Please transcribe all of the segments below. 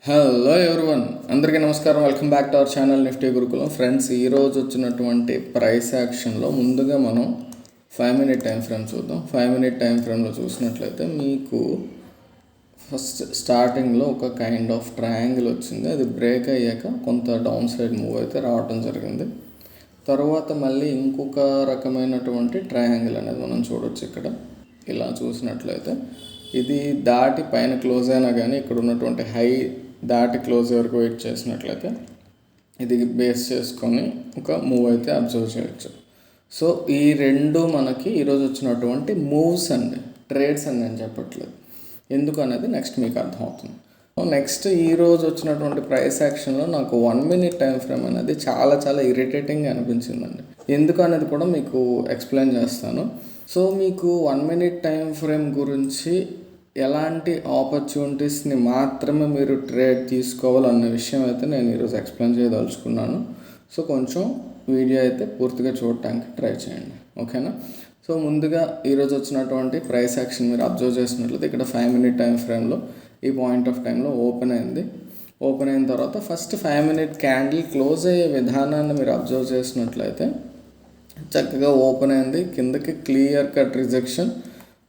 Hello everyone, అందరికీ నమస్కారం. Welcome back to our channel Nifty Gurukulam. Friends, ఈరోజు వచ్చినటువంటి ప్రైస్ యాక్షన్లో ముందుగా మనం 5 మినిట్ టైం ఫ్రేమ్ చూద్దాం. 5 మినిట్ టైం ఫ్రేమ్లో చూసినట్లయితే మీకు ఫస్ట్ స్టార్టింగ్లో ఒక కైండ్ ఆఫ్ ట్రయాంగిల్ వచ్చింది. అది బ్రేక్ అయ్యాక కొంత డౌన్ సైడ్ మూవ్ అయితే రావటం జరిగింది. తర్వాత మళ్ళీ ఇంకొక రకమైనటువంటి ట్రయాంగిల్ అనేది మనం చూడవచ్చు. ఇక్కడ ఇలా చూసినట్లయితే ఇది దాటి పైన క్లోజ్ అయినా కానీ ఇక్కడ ఉన్నటువంటి హై దాటి క్లోజ్ వరకు వెయిట్ చేసినట్లయితే ఇది బేస్ చేసుకొని ఒక మూవ్ అయితే అబ్జర్వ్ చేయొచ్చు. సో ఈ రెండు మనకి ఈరోజు వచ్చినటువంటి మూవ్స్ అండి, ట్రేడ్స్ అని నేను చెప్పట్లేదు, ఎందుకు అనేది నెక్స్ట్ మీకు అర్థమవుతుంది. నెక్స్ట్ ఈరోజు వచ్చినటువంటి ప్రైస్ యాక్షన్లో నాకు 1 మినిట్ టైం ఫ్రేమ్ అనేది చాలా ఇరిటేటింగ్గా అనిపించిందండి. ఎందుకు అనేది కూడా మీకు ఎక్స్ప్లెయిన్ చేస్తాను. సో మీకు 1 మినిట్ టైం ఫ్రేమ్ గురించి ఎలాంటి ఆపర్చునిటీస్ని మాత్రమే మీరు ట్రేడ్ తీసుకోవాలన్న విషయం అయితే నేను ఈరోజు ఎక్స్ప్లెయిన్ చేయదలుచుకున్నాను. సో కొంచెం వీడియో అయితే పూర్తిగా చూడటానికి ట్రై చేయండి, ఓకేనా? సో ముందుగా ఈరోజు వచ్చినటువంటి ప్రైస్ యాక్షన్ మీరు అబ్జర్వ్ చేసినట్లయితే ఇక్కడ 5 మినిట్ టైం ఫ్రేమ్లో ఈ పాయింట్ ఆఫ్ టైంలో ఓపెన్ అయింది. ఓపెన్ అయిన తర్వాత ఫస్ట్ 5 మినిట్ క్యాండిల్ క్లోజ్ అయ్యే విధానాన్ని మీరు అబ్జర్వ్ చేసినట్లయితే చక్కగా ఓపెన్ అయింది, కిందకి క్లియర్ కట్ రిజెక్షన్,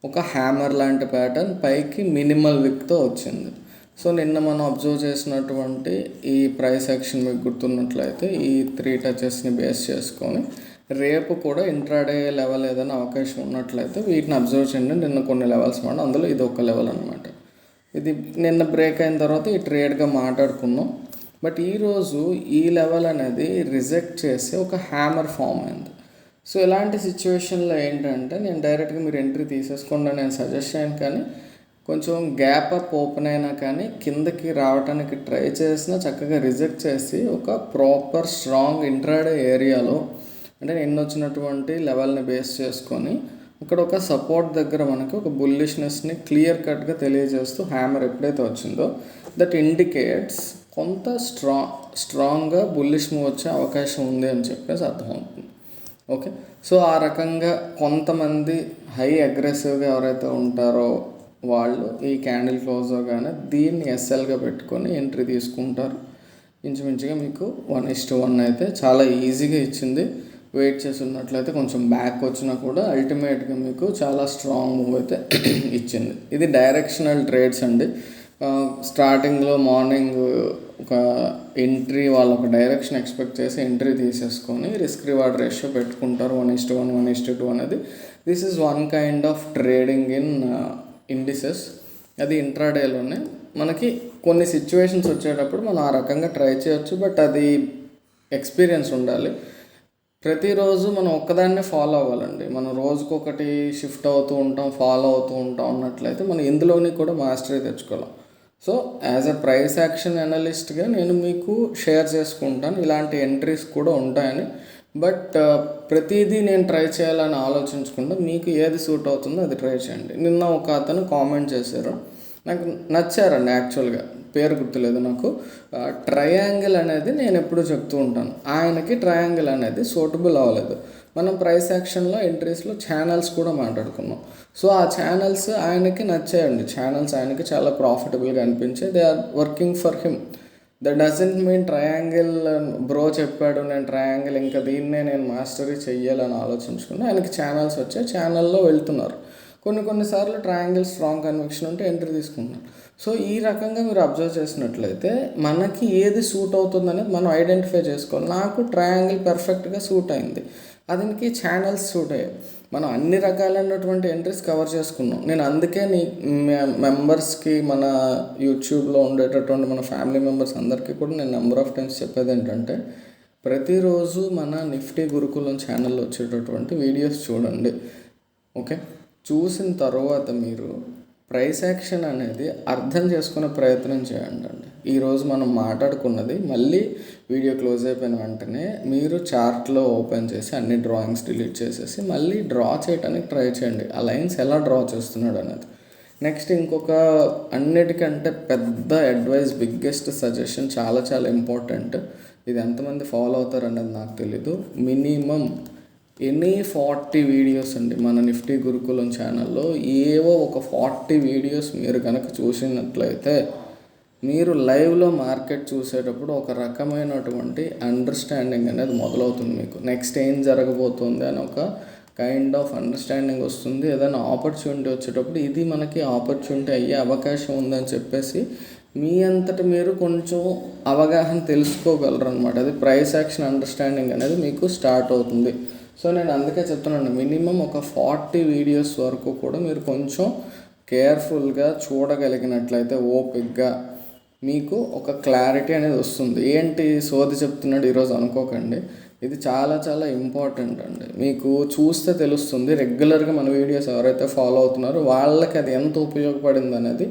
ఒక హ్యామర్ లాంటి ప్యాటర్న్, పైకి మినిమల్ విక్తో వచ్చింది. సో నిన్న మనం అబ్జర్వ్ చేసినటువంటి ఈ ప్రైస్ యాక్షన్ మీకు గుర్తున్నట్లయితే ఈ 3 టచెస్ని బేస్ చేసుకొని రేపు కూడా ఇంట్రాడే లెవెల్ ఏదైనా అవకాశం ఉన్నట్లయితే వీటిని అబ్జర్వ్ చేయండి. నిన్న కొన్ని లెవెల్స్ మాట, అందులో ఇది ఒక లెవెల్ అనమాట. ఇది నిన్న బ్రేక్ అయిన తర్వాత ఈ ట్రేడ్గా మాట్లాడుకున్నాం. బట్ ఈరోజు ఈ లెవెల్ అనేది రిజెక్ట్ చేసి ఒక హ్యామర్ ఫామ్ అయింది. సో ఇలాంటి సిచ్యువేషన్లో ఏంటంటే నేను డైరెక్ట్గా మీరు ఎంట్రీ తీసేసుకోండి నేను సజెస్ట్ చేయను, కానీ కొంచెం గ్యాప్ అప్ ఓపెన్ అయినా కానీ కిందకి రావడానికి ట్రై చేసినా చక్కగా రిజెక్ట్ చేసి ఒక ప్రాపర్ స్ట్రాంగ్ ఇంట్రాడే ఏరియాలో అంటే నిన్న వచ్చినటువంటి లెవెల్ని బేస్ చేసుకొని ఇక్కడ ఒక సపోర్ట్ దగ్గర మనకి ఒక బుల్లిష్నెస్ని క్లియర్ కట్గా తెలియజేస్తూ హ్యామర్ ఎప్పుడైతే వచ్చిందో దట్ ఇండికేట్స్ కొంత స్ట్రాంగ్గా బుల్లిష్ మూవ్ వచ్చే అవకాశం ఉంది అని చెప్పేసి అర్థమవుతుంది. ఓకే, సో ఆ రకంగా కొంతమంది హై అగ్రెసివ్గా ఎవరైతే ఉంటారో వాళ్ళు ఈ క్యాండిల్ క్లోజ్ అవగానే దీన్ని ఎస్ఎల్గా పెట్టుకొని ఎంట్రీ తీసుకుంటారు. ఇంచుమించుగా మీకు 1:1 అయితే చాలా ఈజీగా ఇచ్చింది. వెయిట్ చేసి ఉన్నట్లయితే కొంచెం బ్యాక్ వచ్చినా కూడా అల్టిమేట్గా మీకు చాలా స్ట్రాంగ్ మూవ్ అయితే ఇచ్చింది. ఇది డైరెక్షనల్ ట్రేడ్స్ అండి. స్టార్టింగ్లో మార్నింగ్ ఒక ఎంట్రీ వాళ్ళు ఒక డైరెక్షన్ ఎక్స్పెక్ట్ చేసి ఎంట్రీ తీసేసుకొని రిస్క్ రివార్డ్ రేషియో పెట్టుకుంటారు 1:1, 1:2 అనేది. This is one kind of trading in indices. అది ఇంట్రాడేలోనే మనకి కొన్ని సిచ్యువేషన్స్ వచ్చేటప్పుడు మనం ఆ రకంగా ట్రై చేయొచ్చు, బట్ అది ఎక్స్పీరియన్స్ ఉండాలి. ప్రతిరోజు మనం ఒక్కదాన్నే ఫాలో అవ్వాలండి. మనం రోజుకొకటి షిఫ్ట్ అవుతూ ఉంటాం, ఫాలో అవుతూ ఉంటాం అన్నట్లయితే మనం ఇందులోని కూడా మాస్టరీ తెచ్చుకోలేం. So as a price action అనలిస్ట్గా నేను మీకు షేర్ చేసుకుంటాను ఇలాంటి ఎంట్రీస్ కూడా ఉంటాయని. బట్ ప్రతిదీ నేను ట్రై చేయాలని ఆలోచించకుండా మీకు ఏది సూట్ అవుతుందో అది ట్రై చేయండి. నిన్న ఒక అతను కామెంట్ చేశారు, నాకు నచ్చారండి. యాక్చువల్గా పేరు గుర్తులేదు నాకు. ట్రయాంగిల్ అనేది నేను ఎప్పుడూ చెప్తూ ఉంటాను, ఆయనకి ట్రయాంగిల్ అనేది సూటబుల్ అవ్వలేదు. మనం ప్రైస్ యాక్షన్లో ఎంట్రీస్లో ఛానల్స్ కూడా మాట్లాడుకున్నాం. సో ఆ ఛానల్స్ ఆయనకి నచ్చాయండి. ఛానల్స్ ఆయనకి చాలా ప్రాఫిటబుల్గా అనిపించాయి. They are working for him. That doesn't mean triangle bro చెప్పాడు నేను ట్రయాంగిల్ ఇంకా దీన్నే నేను మాస్టరీ చెయ్యాలని ఆలోచించుకుని ఆయనకి ఛానల్స్ వచ్చాయి, ఛానల్లో వెళ్తున్నారు. కొన్నిసార్లు ట్రయాంగిల్ స్ట్రాంగ్ కన్విక్షన్ ఉంటే ఎంట్రీ తీసుకుంటున్నారు. సో ఈ రకంగా మీరు అబ్జర్వ్ చేసినట్లయితే మనకి ఏది సూట్ అవుతుంది అనేది మనం ఐడెంటిఫై చేసుకోవాలి. నాకు ట్రయాంగిల్ పర్ఫెక్ట్గా సూట్ అయింది, అతనికి ఛానల్స్ సూట్ అయ్యాయి. మనం అన్ని రకాలైనటువంటి ఎంట్రీస్ కవర్ చేసుకున్నాం. నేను అందుకే నీ మెంబర్స్కి మన యూట్యూబ్లో ఉండేటటువంటి మన ఫ్యామిలీ మెంబర్స్ అందరికీ కూడా నేను నెంబర్ ఆఫ్ టైమ్స్ చెప్పేది ఏంటంటే ప్రతిరోజు మన నిఫ్టీ గురుకులం ఛానల్లో వచ్చేటటువంటి వీడియోస్ చూడండి. ఓకే, చూసిన తర్వాత మీరు ప్రైస్ యాక్షన్ అనేది అర్థం చేసుకునే ప్రయత్నం చేయండి. ఈరోజు మనం మాట్లాడుకున్నది మళ్ళీ వీడియో క్లోజ్ అయిపోయిన వెంటనే మీరు చార్ట్లో ఓపెన్ చేసి అన్ని డ్రాయింగ్స్ డిలీట్ చేసేసి మళ్ళీ డ్రా చేయడానికి ట్రై చేయండి, ఆ లైన్స్ ఎలా డ్రా చేస్తున్నాడు అనేది. నెక్స్ట్ ఇంకొక అన్నిటికంటే పెద్ద అడ్వైస్, బిగ్గెస్ట్ సజెషన్, చాలా ఇంపార్టెంట్. ఇది ఎంతమంది ఫాలో అవుతారు అనేది నాకు తెలీదు. మినిమం ఎనీ 40 వీడియోస్ అండి మన నిఫ్టీ గురుకులం ఛానల్లో ఏవో ఒక 40 వీడియోస్ మీరు కనుక చూసినట్లయితే మీరు లైవ్లో మార్కెట్ చూసేటప్పుడు ఒక రకమైనటువంటి అండర్స్టాండింగ్ అనేది మొదలవుతుంది. మీకు నెక్స్ట్ ఏం జరగబోతుంది అని ఒక కైండ్ ఆఫ్ అండర్స్టాండింగ్ వస్తుంది. ఏదైనా ఆపర్చునిటీ వచ్చేటప్పుడు ఇది మనకి ఆపర్చునిటీ అయ్యే అవకాశం ఉందని చెప్పేసి మీ అంతట మీరు కొంచెం అవగాహన తెలుసుకోగలరు అనమాట. అది ప్రైస్ యాక్షన్ అండర్స్టాండింగ్ అనేది మీకు స్టార్ట్ అవుతుంది. సో నేను అందుకే చెప్తున్నాను, మినిమం ఒక 40 వీడియోస్ వరకు కూడా మీరు కొంచెం కేర్ఫుల్గా చూడగలిగినట్లయితే ఓపిక్గా మీకు ఒక క్లారిటీ అనేది వస్తుంది. ఏంటి సోది చెప్తున్నాడు ఈరోజు అనుకోకండి, ఇది చాలా చాలా ఇంపార్టెంట్ అండి. మీకు చూస్తే తెలుస్తుంది. రెగ్యులర్గా మన వీడియోస్ ఎవరైతే ఫాలో అవుతున్నారో వాళ్ళకి అది ఎంత ఉపయోగపడింది అనేది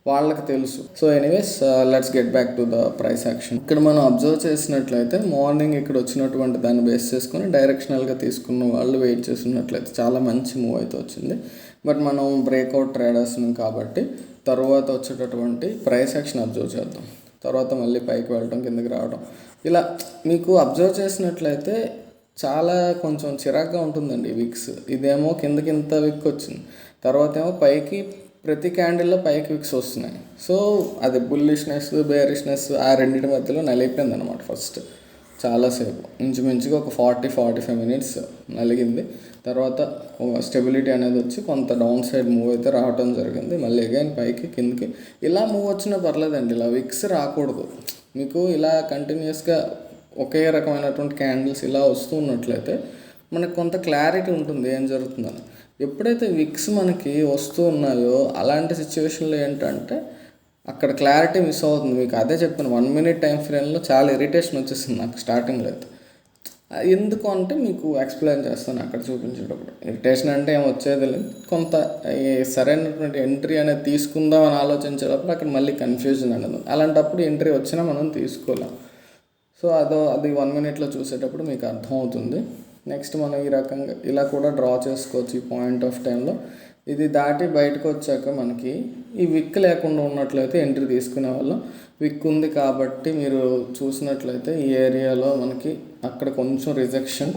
వాళ్ళకి తెలుసు. So anyways let's get back to the price action. ఇక్కడ మనం అబ్జర్వ్ చేసినట్లయితే మార్నింగ్ ఇక్కడ వచ్చినటువంటి దాన్ని బేస్ చేసుకొని డైరెక్షనల్గా తీసుకున్న వాళ్ళు వెయిట్ చేస్తున్నట్లయితే చాలా మంచి మూవ్ అయితే వచ్చింది. బట్ మనం బ్రేక్అవుట్ ట్రేడర్స్ని కాబట్టి తర్వాత వచ్చేటటువంటి ప్రైస్ యాక్షన్ అబ్జర్వ్ చేద్దాం. తర్వాత మళ్ళీ పైకి వెళ్ళడం, కిందకి రావడం, ఇలా మీకు అబ్జర్వ్ చేసినట్లయితే చాలా కొంచెం చిరాగ్గా ఉంటుందండి ఈ విక్స్. ఇదేమో కిందకి ఇంత విక్ వచ్చింది, తర్వాత ఏమో పైకి ప్రతి క్యాండిల్లో పైకి విక్స్ వస్తున్నాయి. సో అది బుల్లిష్నెస్ బేరిష్నెస్ ఆ రెండింటి మధ్యలో నలిగిపోయింది అనమాట. ఫస్ట్ చాలాసేపు ఇంచుమించుగా ఒక 40-45 మినిట్స్ నలిగింది. తర్వాత స్టెబిలిటీ అనేది వచ్చి కొంత డౌన్ సైడ్ మూవ్ అయితే రావడం జరిగింది. మళ్ళీ అగైన్ పైకి కిందకి ఇలా మూవ్ వచ్చినా పర్లేదండి, ఇలా విక్స్ రాకూడదు. మీకు ఇలా కంటిన్యూస్గా ఒకే రకమైనటువంటి క్యాండిల్స్ ఇలా వస్తూ ఉన్నట్లయితే మనకు కొంత క్లారిటీ ఉంటుంది ఏం జరుగుతుందని. ఎప్పుడైతే విక్స్ మనకి వస్తూ ఉన్నాయో అలాంటి సిచ్యువేషన్లో ఏంటంటే అక్కడ క్లారిటీ మిస్ అవుతుంది. మీకు అదే చెప్పాను, 1 మినిట్ టైం ఫ్రేమ్లో చాలా ఇరిటేషన్ వచ్చేసింది నాకు స్టార్టింగ్లో అయితే. ఎందుకు అంటే మీకు ఎక్స్ప్లెయిన్ చేస్తాను అక్కడ చూపించేటప్పుడు. ఇరిటేషన్ అంటే ఏం వచ్చేది లేదు, కొంత సరైనటువంటి ఎంట్రీ అనేది తీసుకుందాం అని ఆలోచించేటప్పుడు అక్కడ మళ్ళీ కన్ఫ్యూజన్ అనేది. అలాంటప్పుడు ఎంట్రీ వచ్చినా మనం తీసుకోలేం. సో అది 1 మినిట్లో చూసేటప్పుడు మీకు అర్థమవుతుంది. నెక్స్ట్ మనం ఈ రకంగా ఇలా కూడా డ్రా చేసుకోవచ్చు. ఈ పాయింట్ ఆఫ్ టైంలో ఇది దాటి బయటకు వచ్చాక మనకి ఈ విక్ లేకుండా ఉన్నట్లయితే ఎంట్రీ తీసుకునే వాళ్ళం. విక్ ఉంది కాబట్టి మీరు చూసినట్లయితే ఈ ఏరియాలో మనకి అక్కడ కొంచెం రిజెక్షన్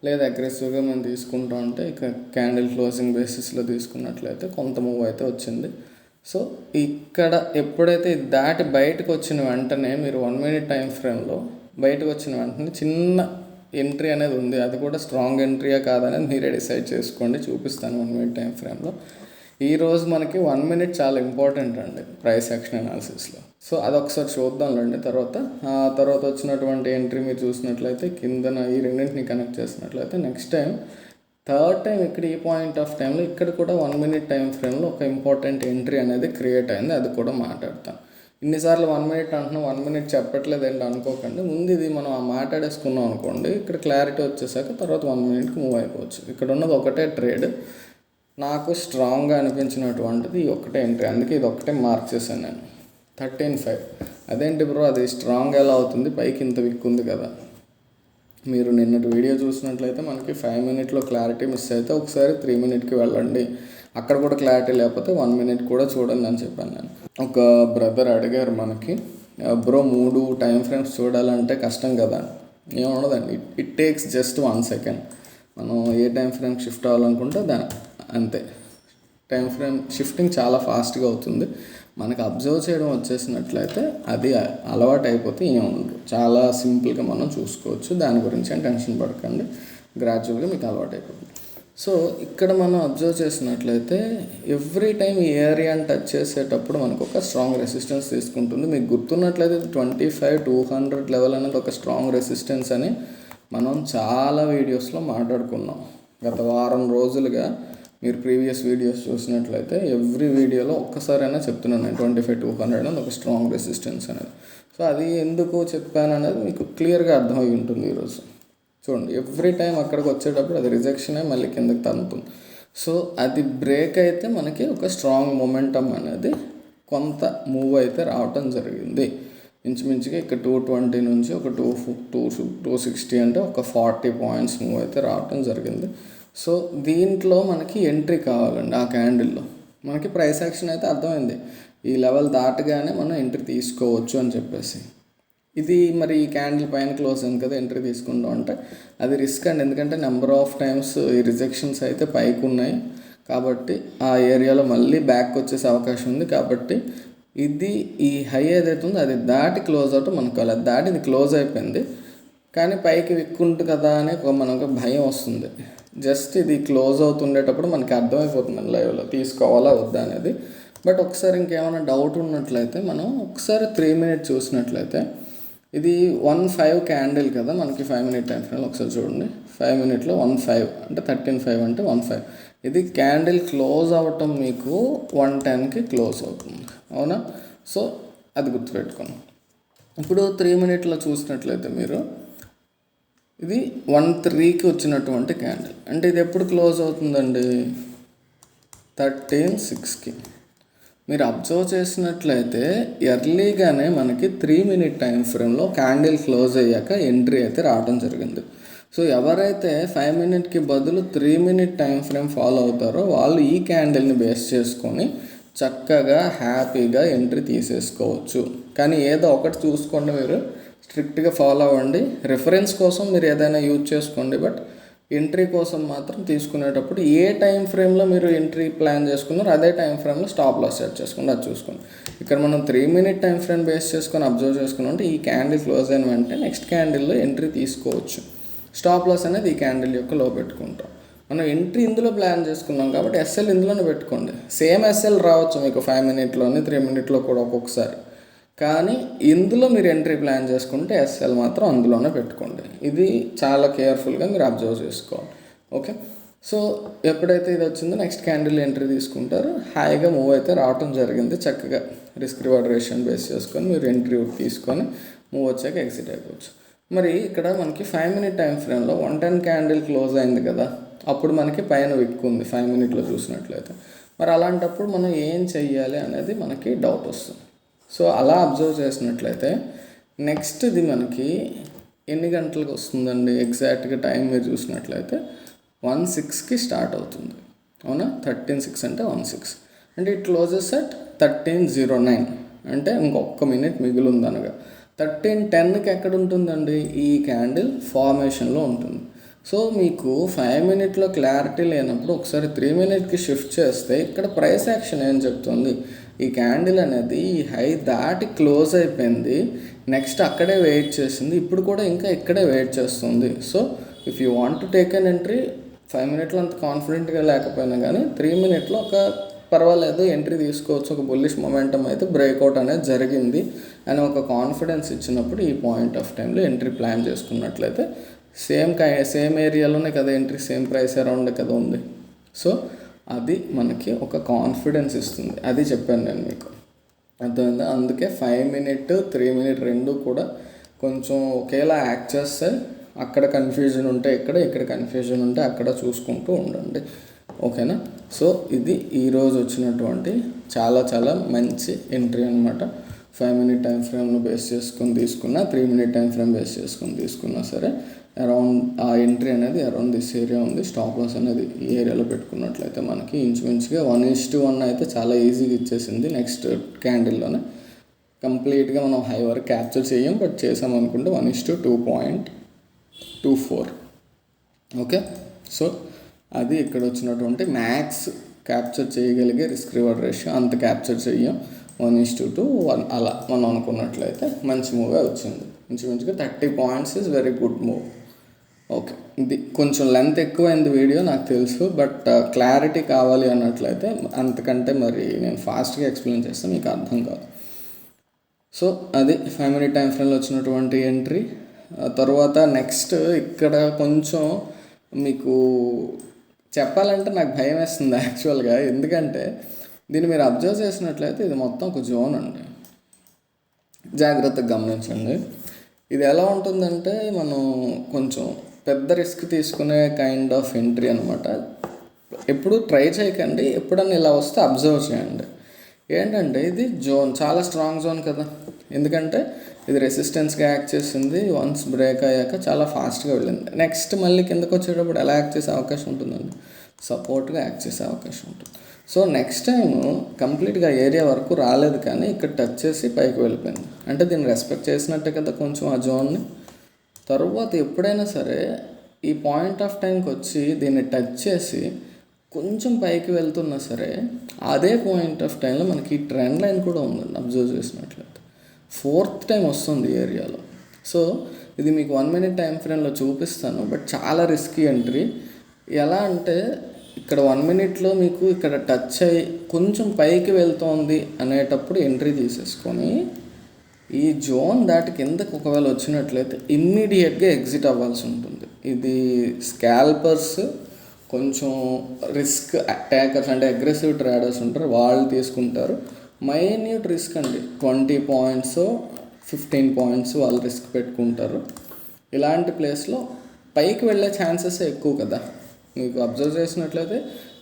లేదా అగ్రెసివ్గా మనం తీసుకుంటూ ఉంటే ఇక క్యాండిల్ క్లోజింగ్ బేసిస్లో తీసుకున్నట్లయితే కొంత మూవ్ అయితే వచ్చింది. సో ఇక్కడ ఎప్పుడైతే దాటి బయటకు వచ్చిన వెంటనే మీరు 1 మినిట్ టైం ఫ్రేమ్లో బయటకు వచ్చిన వెంటనే చిన్న ఎంట్రీ అనేది ఉంది. అది కూడా స్ట్రాంగ్ ఎంట్రీయా కాదనేది మీరే డిసైడ్ చేసుకోండి. చూపిస్తాను 1 మినిట్ టైం ఫ్రేమ్లో. ఈరోజు మనకి 1 మినిట్ చాలా ఇంపార్టెంట్ అండి ప్రైస్ యాక్షన్ అనాలిసిస్లో. సో అదొకసారి చూద్దాంలేండి. తర్వాత వచ్చినటువంటి ఎంట్రీ మీరు చూసినట్లయితే కిందన ఈ రెండింటిని కనెక్ట్ చేసినట్లయితే నెక్స్ట్ టైం థర్డ్ టైం ఇక్కడ ఈ పాయింట్ ఆఫ్ టైంలో ఇక్కడ కూడా 1 మినిట్ టైం ఫ్రేమ్లో ఒక ఇంపార్టెంట్ ఎంట్రీ అనేది క్రియేట్ అయింది. అది కూడా మాట్లాడతాను. ఇన్నిసార్లు 1 మినిట్ అంటున్నాం, 1 మినిట్ చెప్పట్లేదు ఏంటి అనుకోకండి. ముందు ఇది మనం మాట్లాడేసుకున్నాం అనుకోండి, ఇక్కడ క్లారిటీ వచ్చేసాక తర్వాత 1 మినిట్కి మూవ్ అయిపోవచ్చు. ఇక్కడ ఉన్నది ఒకటే ట్రేడ్, నాకు స్ట్రాంగ్గా అనిపించినటువంటిది ఈ ఒకటే ఎంట్రీ, అందుకే ఇది ఒకటే మార్క్ చేశాను నేను 13.5. అదేంటి బ్రో అది స్ట్రాంగ్ ఎలా అవుతుంది, పైకి ఇంత విక్ ఉంది కదా. మీరు నిన్నటి వీడియో చూసినట్లయితే మనకి 5 మినిట్లో క్లారిటీ మిస్ అయితే ఒకసారి 3 మినిట్కి వెళ్ళండి, అక్కడ కూడా క్లారిటీ లేకపోతే 1 మినిట్ కూడా చూడండి అని చెప్పాను నేను. ఒక బ్రదర్ అడిగారు మనకి, బ్రో 3 టైం ఫ్రేమ్స్ చూడాలంటే కష్టం కదా. ఏముండదండి, ఇట్ టేక్స్ జస్ట్ 1 సెకండ్. మనం ఏ టైం ఫ్రేమ్ షిఫ్ట్ అవ్వాలనుకుంటే అంతే. టైం ఫ్రేమ్ షిఫ్టింగ్ చాలా ఫాస్ట్గా అవుతుంది. మనకు అబ్జర్వ్ చేయడం వచ్చేసినట్లయితే అది అలవాటు అయిపోతే ఏముండదు, చాలా సింపుల్గా మనం చూసుకోవచ్చు. దాని గురించి ఏం టెన్షన్ పడకండి, గ్రాడ్యువల్గా మీకు అలవాటు అయిపోతుంది. సో ఇక్కడ మనం అబ్జర్వ్ చేసినట్లయితే ఎవ్రీ టైం ఈ ఏరియాని టచ్ చేసేటప్పుడు మనకు ఒక స్ట్రాంగ్ రెసిస్టెన్స్ తీసుకుంటుంది. మీకు గుర్తున్నట్లయితే 25-200 లెవెల్ అనేది ఒక స్ట్రాంగ్ రెసిస్టెన్స్ అని మనం చాలా వీడియోస్లో మాట్లాడుకున్నాం. గత వారం రోజులుగా మీరు ప్రీవియస్ వీడియోస్ చూసినట్లయితే ఎవ్రీ వీడియోలో ఒక్కసారైనా చెప్తున్నాను నేను 25-200 అనేది ఒక స్ట్రాంగ్ రెసిస్టెన్స్ అనేది. సో అది ఎందుకు చెప్పాను అనేది మీకు క్లియర్గా అర్థమై ఉంటుంది ఈరోజు. చూడండి, ఎవ్రీ టైం అక్కడికి వచ్చేటప్పుడు అది రిజెక్షనే మళ్ళీ కిందకి తన్నుతుంది. సో అది బ్రేక్ అయితే మనకి ఒక స్ట్రాంగ్ మొమెంటమ్ అనేది కొంత మూవ్ అయితే రావటం జరిగింది. ఇంచుమించుగా ఇక్కడ 220 నుంచి ఒక 260 అంటే ఒక 40 పాయింట్స్ మూవ్ అయితే రావటం జరిగింది. సో దీంట్లో మనకి ఎంట్రీ కావాలండి. ఆ క్యాండిల్లో మనకి ప్రైస్ యాక్షన్ అయితే అర్థమైంది, ఈ లెవెల్ దాటగానే మనం ఎంట్రీ తీసుకోవచ్చు అని చెప్పేసి. ఇది మరి ఈ క్యాండిల్ పైన క్లోజ్ అయింది కదా, ఎంట్రీ తీసుకుంటాం అంటే అది రిస్క్ అండి. ఎందుకంటే నెంబర్ ఆఫ్ టైమ్స్ ఈ రిజెక్షన్స్ అయితే పైకి ఉన్నాయి కాబట్టి ఆ ఏరియాలో మళ్ళీ బ్యాక్ వచ్చేసే అవకాశం ఉంది. కాబట్టి ఇది ఈ హై ఏదైతే ఉందో అది దాటి క్లోజ్ అవటం మనకు అది దాటి ఇది క్లోజ్ అయిపోయింది, కానీ పైకి విక్కుంటుంది కదా అని మనకు భయం వస్తుంది. జస్ట్ ఇది క్లోజ్ అవుతుండేటప్పుడు మనకి అర్థమైపోతుంది లైవ్లో తీసుకోవాలా వద్దా అనేది. బట్ ఒకసారి ఇంకేమైనా డౌట్ ఉన్నట్లయితే మనం ఒకసారి 3 minutes చూసినట్లయితే ఇది 1.5 క్యాండిల్ కదా మనకి 5 minute టైం ఫ్రేమ్లో. ఒకసారి చూడండి, 5 minute 1.5 అంటే 13.5 అంటే 1.5. ఇది క్యాండిల్ క్లోజ్ అవ్వటం మీకు 1.10కి క్లోజ్ అవుతుంది, అవునా? సో అది గుర్తుపెట్టుకోండి. ఇప్పుడు 3 minute చూసినట్లయితే మీరు ఇది 1.3కి వచ్చినటువంటి క్యాండిల్, అంటే ఇది ఎప్పుడు క్లోజ్ అవుతుందండి? 13.6కి. మీరు అబ్జర్వ్ చేసినట్లయితే ఎర్లీగానే మనకి 3 minute టైం ఫ్రేమ్లో క్యాండిల్ క్లోజ్ అయ్యాక ఎంట్రీ అయితే రావడం జరిగింది. సో ఎవరైతే 5 minute బదులు 3 minute టైం ఫ్రేమ్ ఫాలో అవుతారో వాళ్ళు ఈ క్యాండిల్ని బేస్ చేసుకొని చక్కగా హ్యాపీగా ఎంట్రీ తీసేసుకోవచ్చు. కానీ ఏదో ఒకటి చూసుకోండి, మీరు స్ట్రిక్ట్గా ఫాలో అవ్వండి. రిఫరెన్స్ కోసం మీరు ఏదైనా యూజ్ చేసుకోండి, బట్ ఎంట్రీ కోసం మాత్రం తీసుకునేటప్పుడు ఏ టైం ఫ్రేమ్లో మీరు ఎంట్రీ ప్లాన్ చేసుకున్నారో అదే టైం ఫ్రేమ్లో స్టాప్ లాస్ సెట్ చేసుకోండి. అది చూసుకోండి. ఇక్కడ మనం 3 minute టైం ఫ్రేమ్ బేస్ చేసుకొని అబ్జర్వ్ చేసుకున్నామంటే ఈ క్యాండిల్ క్లోజ్ అయిన వెంటనే నెక్స్ట్ క్యాండిల్లో ఎంట్రీ తీసుకోవచ్చు. స్టాప్ లాస్ అనేది ఈ క్యాండిల్ యొక్క లో పెట్టుకుంటాం. మనం ఎంట్రీ ఇందులో ప్లాన్ చేసుకున్నాం కాబట్టి ఎస్ఎల్ ఇందులోనే పెట్టుకోండి. సేమ్ ఎస్ఎల్ రావచ్చు మీకు 5 minute 3 minute కూడా ఒక్కొక్కసారి, కానీ ఇందులో మీరు ఎంట్రీ ప్లాన్ చేసుకుంటే ఎస్ఎల్ మాత్రం అందులోనే పెట్టుకోండి. ఇది చాలా కేర్ఫుల్గా మీరు అబ్జర్వ్ చేసుకోవాలి. ఓకే, సో ఎప్పుడైతే ఇది వచ్చిందో నెక్స్ట్ క్యాండిల్ ఎంట్రీ తీసుకుంటారు. హాయిగా మూవ్ అయితే రావటం జరిగింది. చక్కగా రిస్క్ రివార్డ్ రేషన్ బేస్ చేసుకొని మీరు ఎంట్రీ తీసుకొని మూవ్ వచ్చాక ఎగ్జిట్ అయిపోవచ్చు. మరి ఇక్కడ మనకి 5 minute టైం ఫ్రేమ్లో 110 క్యాండిల్ క్లోజ్ అయింది కదా, అప్పుడు మనకి పైన విక్ ఉంది 5 minute చూసినట్లయితే. మరి అలాంటప్పుడు మనం ఏం చెయ్యాలి అనేది మనకి డౌట్ వస్తుంది. సో అలా అబ్జర్వ్ చేసినట్లయితే నెక్స్ట్ ఇది మనకి ఎన్ని గంటలకు వస్తుందండి ఎగ్జాక్ట్గా టైం మీరు చూసినట్లయితే 1:06కి స్టార్ట్ అవుతుంది, అవునా? 13:06 అంటే 1:06 అంటే ఇట్ క్లోజెస్ అట్ 13:09 అంటే ఇంకొక మినిట్ మిగిలి ఉందనగా 13:10కి ఎక్కడ ఉంటుందండి? ఈ క్యాండిల్ ఫార్మేషన్లో ఉంటుంది. సో మీకు 5 minute క్లారిటీ లేనప్పుడు ఒకసారి 3 minute షిఫ్ట్ చేస్తే ఇక్కడ ప్రైస్ యాక్షన్ ఏం చెప్తుంది? ఈ క్యాండిల్ అనేది ఈ హై దాటి క్లోజ్ అయిపోయింది, నెక్స్ట్ అక్కడే వెయిట్ చేసింది, ఇప్పుడు కూడా ఇంకా ఇక్కడే వెయిట్ చేస్తుంది. So if you want to take an entry 5 minute అంత కాన్ఫిడెంట్గా లేకపోయినా కానీ 3 minute ఒక పర్వాలేదు ఎంట్రీ తీసుకోవచ్చు. ఒక బుల్లిష్ మొమెంటం అయితే బ్రేక్అవుట్ అనేది జరిగింది అని ఒక కాన్ఫిడెన్స్ ఇచ్చినప్పుడు ఈ పాయింట్ ఆఫ్ టైంలో ఎంట్రీ ప్లాన్ చేసుకున్నట్లయితే సేమ్ ఏరియాలోనే కదా ఎంట్రీ, సేమ్ ప్రైస్ అరౌండ్ కదా ఉంది. సో అది మనకి ఒక కాన్ఫిడెన్స్ ఇస్తుంది. అది చెప్పాను నేను మీకు, అర్థమైందా? అందుకే 5 minute 3 minute రెండు కూడా కొంచెం ఒకేలా యాక్ట్ చేస్తాయి. అక్కడ కన్ఫ్యూజన్ ఉంటే ఇక్కడ కన్ఫ్యూజన్ ఉంటే అక్కడ చూసుకుంటూ ఉండండి, ఓకేనా? సో ఇది ఈరోజు వచ్చినటువంటి చాలా మంచి ఎంట్రీ అనమాట. 5 minute టైం ఫ్రేమ్ను బేస్ చేసుకొని తీసుకున్నా, 3 minute టైం ఫ్రేమ్ బేస్ చేసుకొని తీసుకున్నా సరే అరౌండ్ ఆ ఎంట్రీ అనేది అరౌండ్ దిస్ ఏరియా ఉంది. స్టాప్ లాస్ అనేది ఈ ఏరియాలో పెట్టుకున్నట్లయితే మనకి ఇంచుమించుగా 1:1 అయితే చాలా ఈజీగా ఇచ్చేసింది. నెక్స్ట్ క్యాండిల్లోనే కంప్లీట్గా మనం హై వరకు క్యాప్చర్ చేయం, బట్ చేసామనుకుంటే 1:2.24. ఓకే, సో అది ఇక్కడ వచ్చినటువంటి మ్యాక్స్ క్యాప్చర్ చేయగలిగే రిస్క్ రివార్డ్ రేషియో. అంత క్యాప్చర్ చెయ్యం, 1:1 అలా మనం అనుకున్నట్లయితే మంచి మూవే వచ్చింది. ఇంచుమించుగా 30 points is very good move. Okay, ఇది కొంచెం లెంత్ ఎక్కువైంది వీడియో నాకు తెలుసు, బట్ క్లారిటీ కావాలి అన్నట్లయితే అంతకంటే మరి నేను ఫాస్ట్గా ఎక్స్ప్లెయిన్ చేస్తే మీకు అర్థం కాదు. సో అది 5 minute టైం ఫ్రేమ్లో వచ్చినటువంటి ఎంట్రీ. తర్వాత నెక్స్ట్ ఇక్కడ కొంచెం మీకు చెప్పాలంటే నాకు భయం వేస్తుంది యాక్చువల్గా, ఎందుకంటే దీన్ని మీరు అబ్జర్వ్ చేసినట్లయితే ఇది మొత్తం ఒక జోన్ అండి. జాగ్రత్తగా గమనించండి. ఇది ఎలా ఉంటుందంటే మనం కొంచెం పెద్ద రిస్క్ తీసుకునే కైండ్ ఆఫ్ ఎంట్రీ అనమాట. ఎప్పుడు ట్రై చేయకండి, ఎప్పుడన్నా ఇలా వస్తే అబ్జర్వ్ చేయండి. ఏంటంటే ఇది జోన్ చాలా స్ట్రాంగ్ జోన్ కదా, ఎందుకంటే ఇది రెసిస్టెన్స్గా యాక్ట్ చేసింది. వన్స్ బ్రేక్ అయ్యాక చాలా ఫాస్ట్గా వెళ్ళింది. నెక్స్ట్ మళ్ళీ కిందకు వచ్చేటప్పుడు ఎలా యాక్ట్ చేసే అవకాశం ఉంటుందండి? సపోర్ట్గా యాక్ట్ చేసే అవకాశం ఉంటుంది. సో నెక్స్ట్ టైం కంప్లీట్గా ఏరియా వరకు రాలేదు, కానీ ఇక్కడ టచ్ చేసి పైకి వెళ్ళిపోయింది అంటే దీన్ని రెస్పెక్ట్ చేసినట్టే కదా కొంచెం ఆ జోన్ని. తరువాత ఎప్పుడైనా సరే ఈ పాయింట్ ఆఫ్ టైంకి వచ్చి దీన్ని టచ్ చేసి కొంచెం పైకి వెళ్తున్నా సరే అదే పాయింట్ ఆఫ్ టైంలో మనకి ట్రెండ్ లైన్ కూడా ఉందండి. అబ్జర్వ్ చేసినట్లయితే 4th టైం వస్తుంది ఈ ఏరియాలో. సో ఇది మీకు 1 minute టైం ఫ్రేమ్లో చూపిస్తాను, బట్ చాలా రిస్కీ ఎంట్రీ. ఎలా అంటే ఇక్కడ 1 minuteలో మీకు ఇక్కడ టచ్ అయ్యి కొంచెం పైకి వెళ్తోంది అనేటప్పుడు ఎంట్రీ తీసేసుకొని ఈ జోన్ దాటి కిందకు ఒకవేళ వచ్చినట్లయితే ఇమ్మీడియట్గా ఎగ్జిట్ అవ్వాల్సి ఉంటుంది. ఇది స్కాల్పర్స్, కొంచెం రిస్క్ టేకర్స్ అంటే అగ్రెసివ్ ట్రేడర్స్ ఉంటారు, వాళ్ళు తీసుకుంటారు. మైన్యూట్ రిస్క్ అండి, 20 points 15 points వాళ్ళు రిస్క్ పెట్టుకుంటారు. ఇలాంటి ప్లేస్లో పైకి వెళ్ళే ఛాన్సెస్ ఎక్కువ కదా. మీకు అబ్జర్వ్ చేసినట్లయితే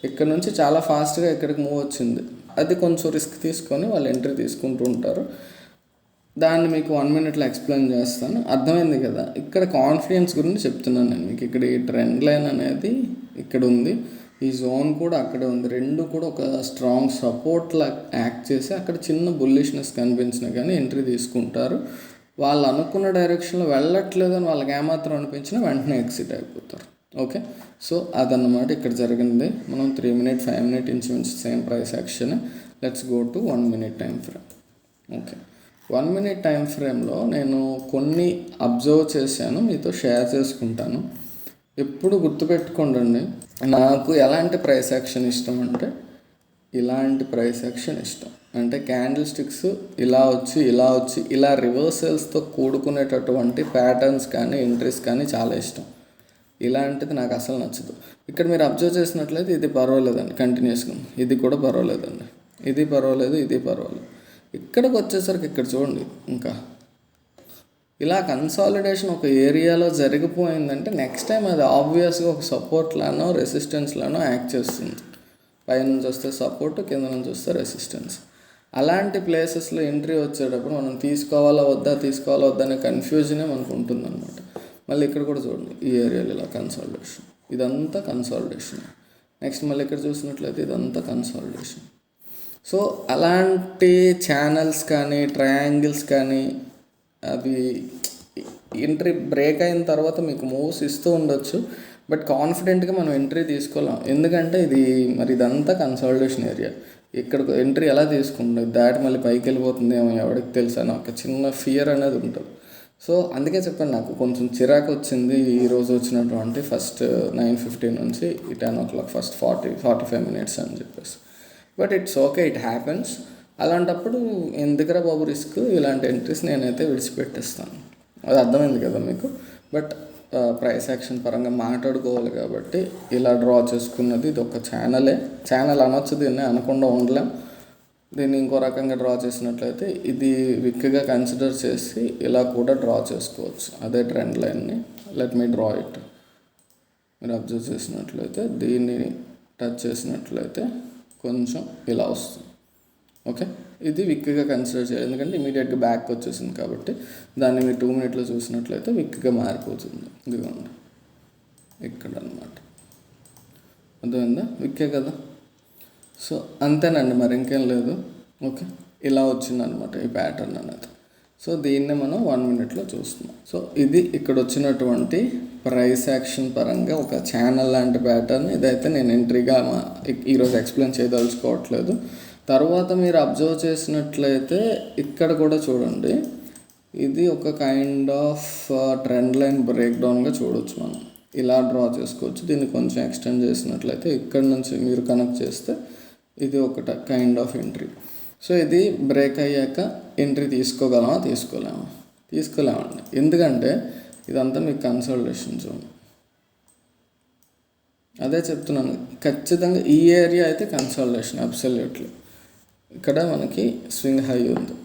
ఇక్కడ నుంచి చాలా ఫాస్ట్గా ఇక్కడికి మూవ్ వచ్చింది. అది కొంచెం రిస్క్ తీసుకొని వాళ్ళు ఎంట్రీ తీసుకుంటూ ఉంటారు. దాన్ని మీకు 1 minuteలో ఎక్స్ప్లెయిన్ చేస్తాను. అర్థమైంది కదా. ఇక్కడ కాన్ఫిడెన్స్ గురించి చెప్తున్నాను నేను మీకు. ఇక్కడ ఈ ట్రెండ్ లైన్ అనేది ఇక్కడ ఉంది, ఈ జోన్ కూడా అక్కడే ఉంది. రెండు కూడా ఒక స్ట్రాంగ్ సపోర్ట్లా యాక్ట్ చేసి అక్కడ చిన్న బుల్లిష్నెస్ కనిపించినా కానీ ఎంట్రీ తీసుకుంటారు. వాళ్ళు అనుకున్న డైరెక్షన్లో వెళ్ళట్లేదని వాళ్ళకి ఏమాత్రం అనిపించినా వెంటనే ఎగ్జిట్ అయిపోతారు. ఓకే, సో అదన్నమాట ఇక్కడ జరిగింది. మనం 3 minute 5 minute ఇంచుమించు same price action. Let's go to 1 minute time frame. Okay, 1 minute time ఫ్రేమ్లో నేను కొన్ని అబ్జర్వ్ చేశాను, మీతో షేర్ చేసుకుంటాను. ఎప్పుడు గుర్తుపెట్టుకోండి, నాకు ఎలాంటి ప్రైస్ యాక్షన్ ఇష్టం అంటే ఇలాంటి ప్రైస్ యాక్షన్ ఇష్టం. అంటే క్యాండిల్ స్టిక్స్ ఇలా వచ్చి ఇలా వచ్చి ఇలా రివర్సల్స్తో కూడుకునేటటువంటి ప్యాటర్న్స్ కానీ ఎంట్రీస్ కానీ చాలా ఇష్టం. ఇలాంటిది నాకు అసలు నచ్చదు. ఇక్కడ మీరు అబ్జర్వ్ చేసినట్లయితే ఇది పర్వాలేదండి, కంటిన్యూస్గా ఇది కూడా పర్వాలేదండి, ఇది పర్వాలేదు, ఇది పర్వాలేదు. ఇక్కడికి వచ్చేసరికి ఇక్కడ చూడండి, ఇంకా ఇలా కన్సాలిడేషన్ ఒక ఏరియాలో జరిగిపోయిందంటే నెక్స్ట్ టైం అది ఆబ్వియస్గా ఒక సపోర్ట్లానో రెసిస్టెన్స్లానో యాక్ట్ చేస్తుంది. పైనుంచి వస్తే సపోర్ట్, కింద నుంచి వస్తే రెసిస్టెన్స్. అలాంటి ప్లేసెస్లో ఎంట్రీ వచ్చేటప్పుడు మనం తీసుకోవాలా వద్దా అనే కన్ఫ్యూజనే మనకు ఉంటుంది అనమాట. మళ్ళీ ఇక్కడ కూడా చూడండి, ఈ ఏరియాలో ఇలా కన్సాలిడేషన్, ఇదంతా కన్సాలిడేషన్. నెక్స్ట్ మళ్ళీ ఇక్కడ చూసినట్లయితే ఇదంతా కన్సాలిడేషన్. సో అలాంటి ఛానల్స్ కానీ ట్రయాంగిల్స్ కానీ అవి ఎంట్రీ బ్రేక్ అయిన తర్వాత మీకు మూవ్స్ ఇస్తూ ఉండొచ్చు, బట్ కాన్ఫిడెంట్గా మనం ఎంట్రీ తీసుకోలేం. ఎందుకంటే ఇదంతా కన్సాలిడేషన్ ఏరియా. ఇక్కడ ఎంట్రీ ఎలా తీసుకుంటుంది, దాటి మళ్ళీ పైకి వెళ్ళిపోతుంది ఏమో ఎవరికి తెలుసు అని ఒక చిన్న ఫియర్ అనేది ఉంటుంది. సో అందుకే చెప్పాను, నాకు కొంచెం చిరాకు వచ్చింది ఈరోజు వచ్చినటువంటి ఫస్ట్ 9:15 నుంచి 10 o'clock ఫస్ట్ 45 minutes అని చెప్పేసి. But it's okay, it happens. అలాంటప్పుడు ఎందుకురా బాబు రిస్క్, ఇలాంటి ఎంట్రీస్ నేనైతే విడిచిపెట్టేస్తాను. అది అర్థమైంది కదా మీకు. బట్ ప్రైస్ యాక్షన్ పరంగా మాట్లాడుకోవాలి కాబట్టి ఇలా డ్రా చేసుకున్నది. ఇది ఒక ఛానల్ అనొచ్చు, దీన్ని అనకుండా ఉండలేం. దీన్ని ఇంకో రకంగా డ్రా చేసినట్లయితే ఇది విక్గా కన్సిడర్ చేసి ఇలా కూడా డ్రా చేసుకోవచ్చు, అదే ట్రెండ్ లైన్ని. Let me draw it. మీరు అబ్జర్వ్ చేసినట్లయితే దీన్ని టచ్ చేసినట్లయితే కొంచెం ఇలా వస్తుంది. ఓకే, ఇది విక్గా కన్సిడర్ చేయాలి, ఎందుకంటే ఇమీడియట్గా బ్యాక్ వచ్చేసింది కాబట్టి. దాన్ని మీరు 2 minutesలో చూసినట్లయితే విక్గా మారిపోతుంది. ఇదిగోండి ఇక్కడ అనమాట, అర్థమైందా, విక్కే కదా. సో అంతేనండి, మరి ఇంకేం లేదు. ఓకే, ఇలా వచ్చిందనమాట ఈ ప్యాటర్న్ అనేది. సో దీన్నే మనం 1 minuteలో చూస్తున్నాం. సో ఇది ఇక్కడ వచ్చినటువంటి ప్రైస్ యాక్షన్ పరంగా ఒక ఛానల్ లాంటి ప్యాటర్న్. ఇదైతే నేను ఎంట్రీగా ఈరోజు ఎక్స్ప్లెయిన్ చేయదలుచుకోవట్లేదు. తర్వాత మీరు అబ్జర్వ్ చేసినట్లయితే ఇక్కడ కూడా చూడండి, ఇది ఒక kind of trend line break డౌన్గా చూడవచ్చు. మనం ఇలా డ్రా చేసుకోవచ్చు. దీన్ని కొంచెం ఎక్స్టెండ్ చేసినట్లయితే ఇక్కడ నుంచి మీరు కనెక్ట్ చేస్తే ఇది ఒక కైండ్ ఆఫ్ ఎంట్రీ. సో ఇది బ్రేక్ అయ్యాక ఎంట్రీ తీసుకోలేమండి. ఎందుకంటే ఇదంతా మీకు కన్సల్టేషన్ జోన్. అదే చెప్తున్నాను, ఖచ్చితంగా ఈ ఏరియా అయితే కన్సాలిడేషన్ అబ్సల్యూట్లీ. ఇక్కడ మనకి స్వింగ్ హై ఉంది,